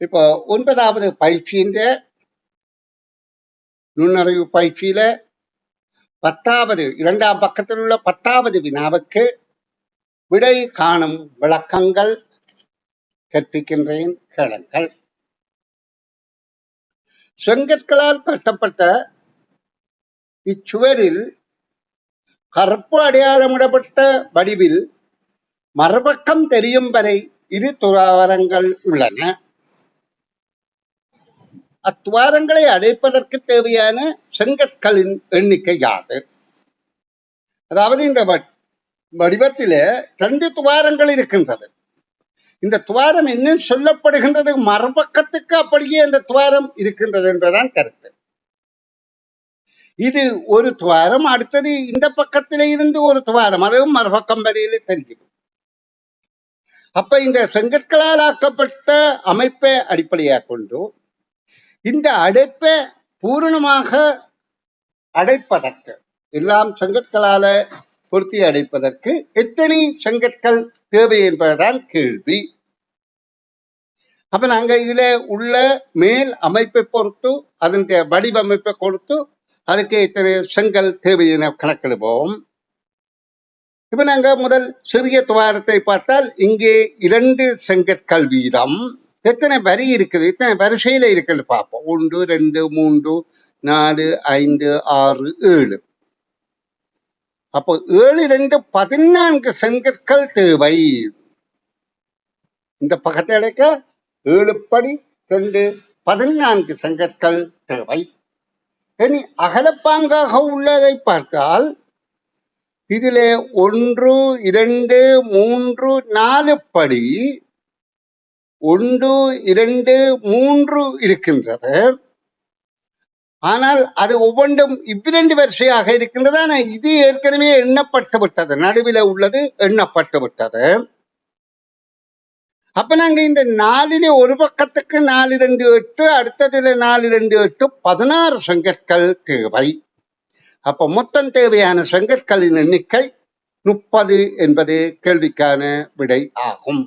இப்போ 9வது பயிற்சியின் நுண்ணறிவு பயிற்சியில 10வது 2ஆம் பக்கத்தில் உள்ள 10வது வினாவுக்கு விடை காணும் விளக்கங்கள் கற்பிக்கின்றேன் கேளுங்கள். செங்கற்களால் கட்டப்பட்ட இச்சுவரில் கருப்பு அடையாளமிடப்பட்ட வடிவில் மறுபக்கம் தெரியும் வரை 2 துவாரங்கள் உள்ளன. அத்துவாரங்களை அடைப்பதற்கு தேவையான செங்கற்களின் எண்ணிக்கை யாது? அதாவது இந்த வடிவத்தில 2 துவாரங்கள் இருக்கின்றது. இந்த துவாரம் என்ன சொல்லப்படுகின்றது? மறுபக்கத்துக்கு அப்படியே அந்த துவாரம் இருக்கின்றது என்பதுதான் கருத்து. இது ஒரு துவாரம், அடுத்தது இந்த பக்கத்திலே இருந்து ஒரு துவாரம், அதுவும் மறுபக்கம் வரையிலே தெரியும். அப்ப இந்த செங்கற்களால் ஆக்கப்பட்ட அமைப்பை அடிப்படையாக கொண்டு இந்த அடைப்பை பூரணமாக அடைப்பதற்கு, எல்லாம் செங்கற்களால பொருத்தி அடைப்பதற்கு எத்தனை செங்கற்கள் தேவை என்பதுதான் கேள்வி. அப்ப நாங்க இதுல உள்ள மேல் அமைப்பை பொறுத்து, அதனுடைய வடிவமைப்பை கொடுத்து அதுக்கு எத்தனை செங்கல் தேவை என கணக்கிடுவோம். இப்ப நாங்க முதல் சிறிய துவாரத்தை பார்த்தால் இங்கே 2 செங்கற்கள் வீதம். எத்தனை வரி இருக்குது, எத்தனை வரிசையில இருக்குன்னு பார்ப்போம். 1 2 3 4 5 6 7. அப்போ 7 2 14 செங்கற்கள் தேவை. இந்த பக்கத்தை அடைக்க 7 படி 2 14 செங்கற்கள் தேவை. இனி அகலப்பாங்காக உள்ளதை பார்த்தால் இதிலே 1 2 3 4 படி 1 2 3 இருக்கின்றது. ஆனால் அது ஒவ்வொன்றும் இவ்விரண்டு வரிசையாக இருக்கின்றது. ஆனால் இது ஏற்கனவே எண்ணப்பட்டு விட்டது, நடுவில் உள்ளது எண்ணப்பட்டு விட்டது. அப்ப நாங்க இந்த 4ல ஒரு பக்கத்துக்கு 4 2 8, அடுத்ததுல 4 2 8 16 செங்கற்கள் தேவை. அப்ப மொத்தம் தேவையான செங்கற்களின் எண்ணிக்கை 30 என்பது கேள்விக்கான விடை ஆகும்.